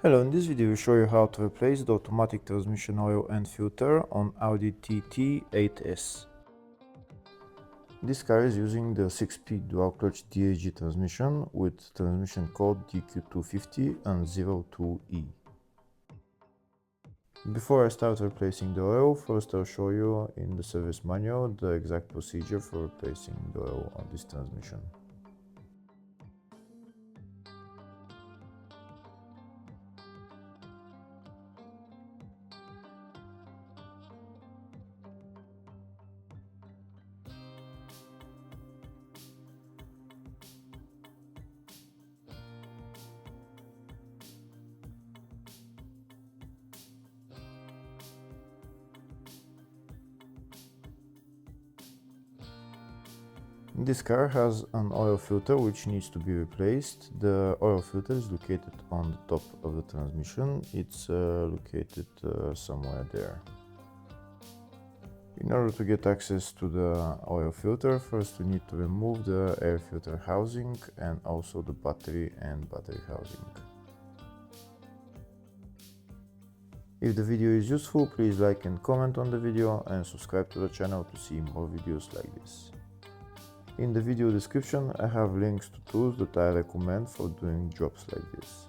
Hello, in this video we show you how to replace the automatic transmission oil and filter on Audi TT 8S. This car is using the 6-speed dual clutch DQ250 transmission with transmission code DQ250 and 02E. Before I start replacing the oil, first I'll show you in the service manual the exact procedure for replacing the oil on this transmission. This car has an oil filter which needs to be replaced. The oil filter is located on the top of the transmission. It's located somewhere there. In order to get access to the oil filter, first we need to remove the air filter housing and also the battery and battery housing. If the video is useful, please like and comment on the video and subscribe to the channel to see more videos like this. In the video description I have links to tools that I recommend for doing jobs like this.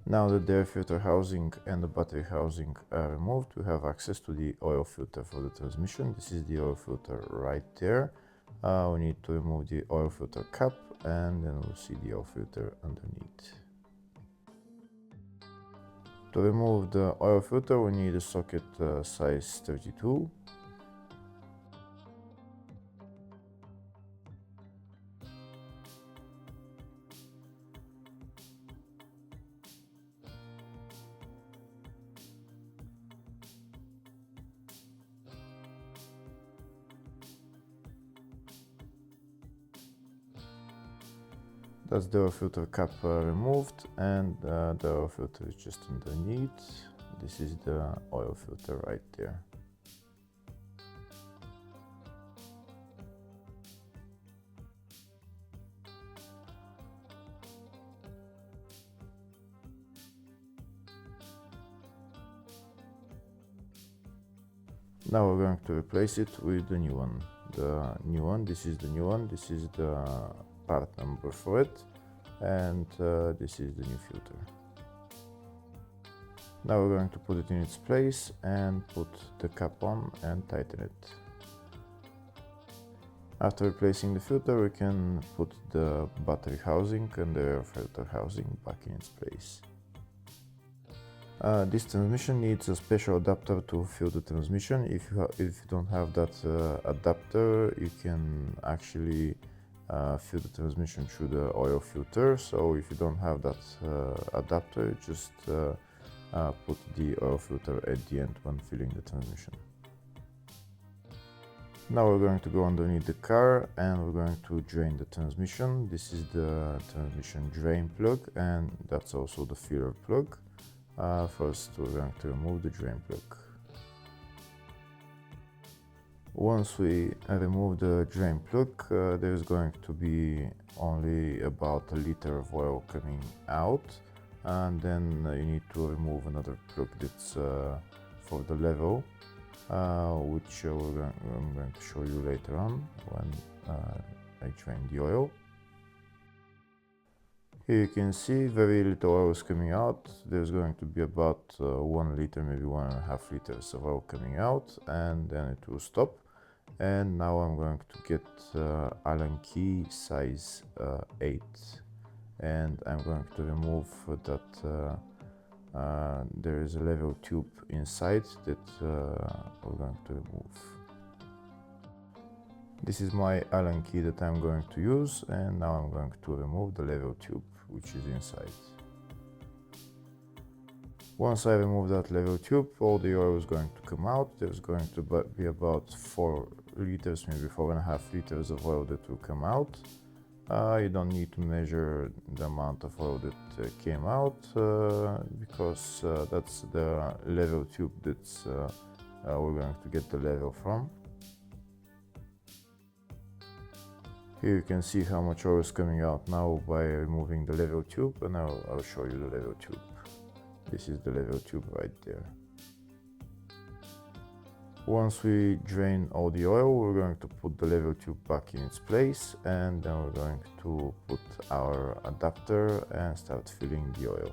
Now that the air filter housing and the battery housing are removed, we have access to the oil filter for the transmission. This is the oil filter right there. We need to remove the oil filter cap and then we'll see the oil filter underneath. To remove the oil filter we need a socket size 32. That's the oil filter cap removed, and the oil filter is just underneath. This is the oil filter right there. Now we're going to replace it with the new one. This is the new one, this is the part number for it, and this is the new filter. Now we're going to put it in its place and put the cap on and tighten it. After replacing the filter we can put the battery housing and the air filter housing back in its place. This transmission needs a special adapter to fill the transmission. If you don't have that adapter, you can actually fill the transmission through the oil filter. So if you don't have that adapter, just put the oil filter at the end when filling the transmission. Now we're going to go underneath the car and we're going to drain the transmission. This is the transmission drain plug and that's also the filler plug. First we're going to remove the drain plug. Once we remove the drain plug, there's going to be only about a liter of oil coming out. and then you need to remove another plug that's for the level, which I'm going to show you later on when I drain the oil. Here you can see very little oil is coming out. There's going to be about 1 liter, maybe 1.5 liters of oil coming out, and then it will stop. And now I'm going to get Allen key size 8, and I'm going to remove that there is a level tube inside that we're going to remove. This is my Allen key that I'm going to use, and now I'm going to remove the level tube which is inside. Once I remove that level tube, all the oil is going to come out. There's going to be about 4 liters, maybe 4.5 liters of oil that will come out. You don't need to measure the amount of oil that came out because that's the level tube that's we're going to get the level from. Here you can see how much oil is coming out now by removing the level tube, and I'll show you the level tube. This is the level tube right there. Once we drain all the oil, we're going to put the level tube back in its place, and then we're going to put our adapter and start filling the oil.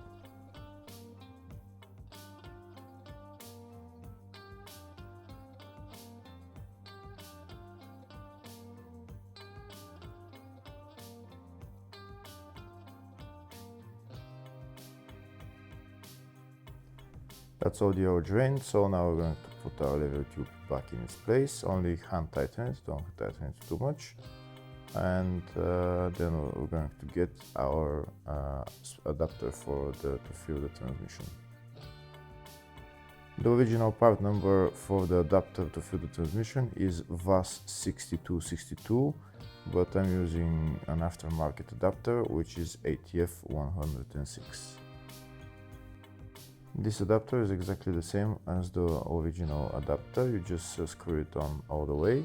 That's all the oil drained, so now we're going to put our level tube back in its place. Only hand tighten it, don't tighten it too much. And then we're going to get our adapter to fill the transmission. The original part number for the adapter to fill the transmission is VAS 6262, but I'm using an aftermarket adapter which is ATF 106. This adapter is exactly the same as the original adapter, you just screw it on all the way.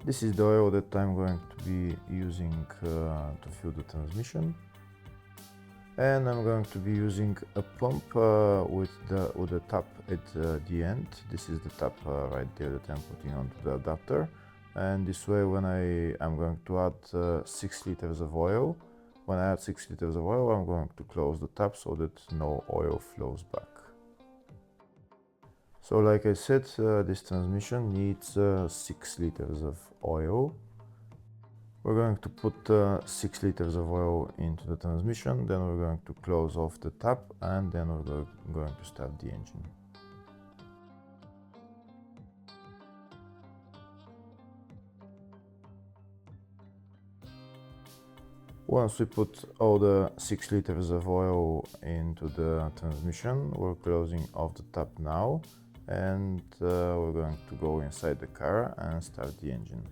This is the oil that I'm going to be using to fill the transmission. And I'm going to be using a pump with the tap at the end. This is the tap right there that I'm putting onto the adapter. And this way, when I'm going to add 6 liters of oil, when I add 6 liters of oil, I'm going to close the tap so that no oil flows back. So like I said, this transmission needs 6 liters of oil. We're going to put 6 liters of oil into the transmission, then we're going to close off the tap, and then we're going to start the engine. Once we put all the 6 liters of oil into the transmission, we're closing off the tap now, and we're going to go inside the car and start the engine.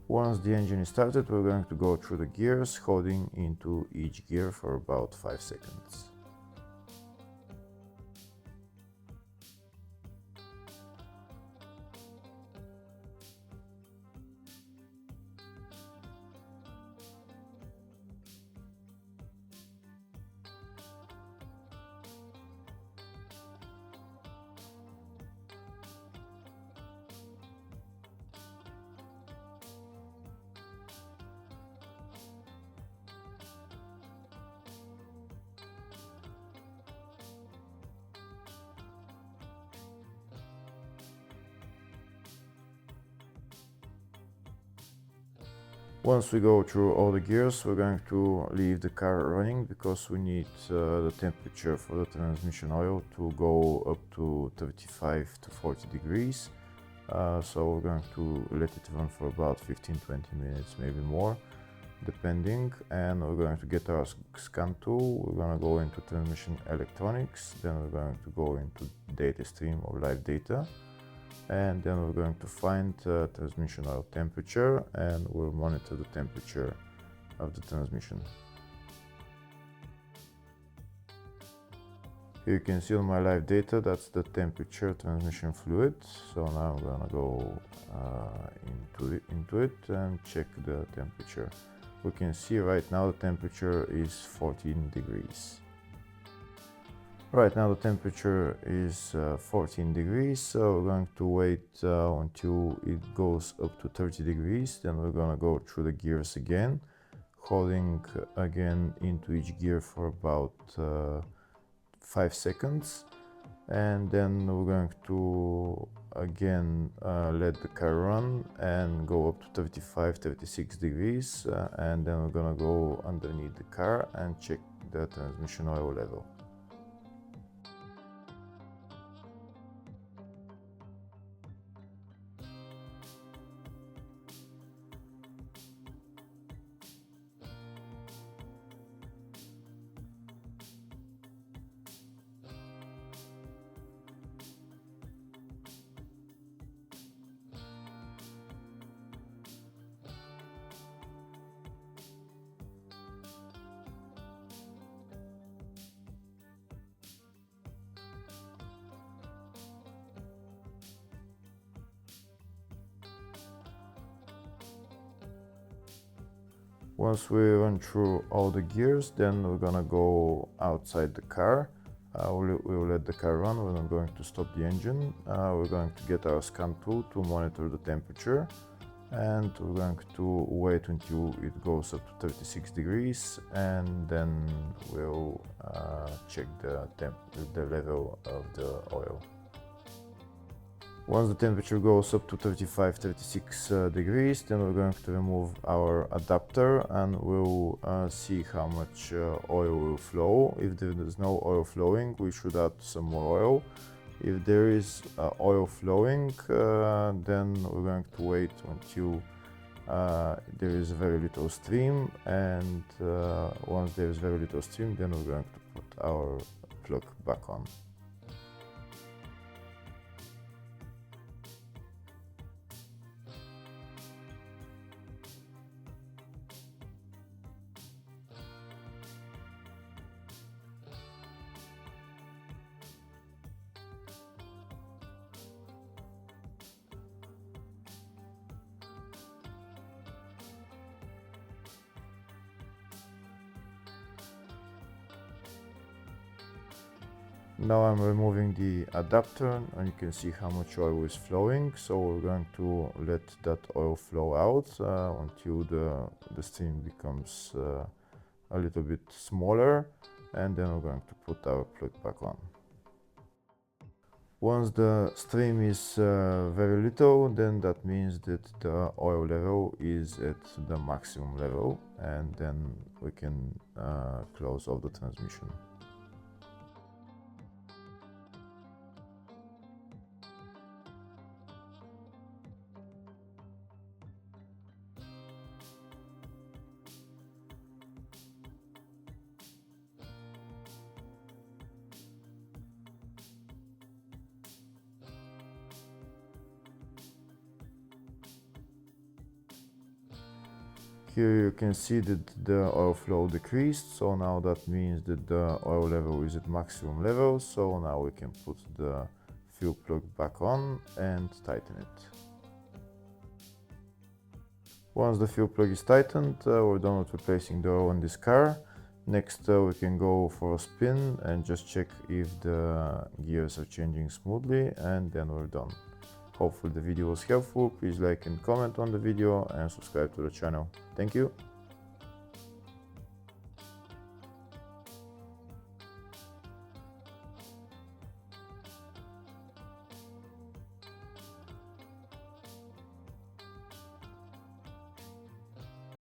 Once the engine is started, we're going to go through the gears, holding into each gear for about 5 seconds. Once we go through all the gears, we're going to leave the car running because we need the temperature for the transmission oil to go up to 35 to 40 degrees. So we're going to let it run for about 15-20 minutes, maybe more, depending. And we're going to get our scan tool. We're going to go into transmission electronics, then we're going to go into data stream or live data. And then we're going to find transmission oil temperature, and we'll monitor the temperature of the transmission. Here you can see on my live data that's the temperature transmission fluid. So now I'm gonna go into it and check the temperature. We can see right now the temperature is 14 degrees. Right now the temperature is 14 degrees, so we're going to wait until it goes up to 30 degrees. Then we're gonna go through the gears again, holding again into each gear for about 5 seconds, and then we're going to again let the car run and go up to 35-36 degrees, and then we're gonna go underneath the car and check the transmission oil level. Once we run through all the gears, then we're gonna go outside the car. We'll let the car run. We're not going to stop the engine. We're going to get our scan tool to monitor the temperature, and we're going to wait until it goes up to 36 degrees, and then we'll check the level of the oil. Once the temperature goes up to 35-36 degrees, then we're going to remove our adapter and we'll see how much oil will flow. If there is no oil flowing, we should add some more oil. If there is oil flowing, then we're going to wait until there is very little stream, and once there is very little stream, then we're going to put our plug back on. Now I'm removing the adapter and you can see how much oil is flowing. So we're going to let that oil flow out until the stream becomes a little bit smaller, and then we're going to put our plug back on. Once the stream is very little, then that means that the oil level is at the maximum level, and then we can close off the transmission. Here you can see that the oil flow decreased, so now that means that the oil level is at maximum level, so now we can put the fuel plug back on and tighten it. Once the fuel plug is tightened, we're done with replacing the oil in this car. Next we can go for a spin and just check if the gears are changing smoothly, and then we're done. Hopefully the video was helpful. Please like and comment on the video and subscribe to the channel. Thank you.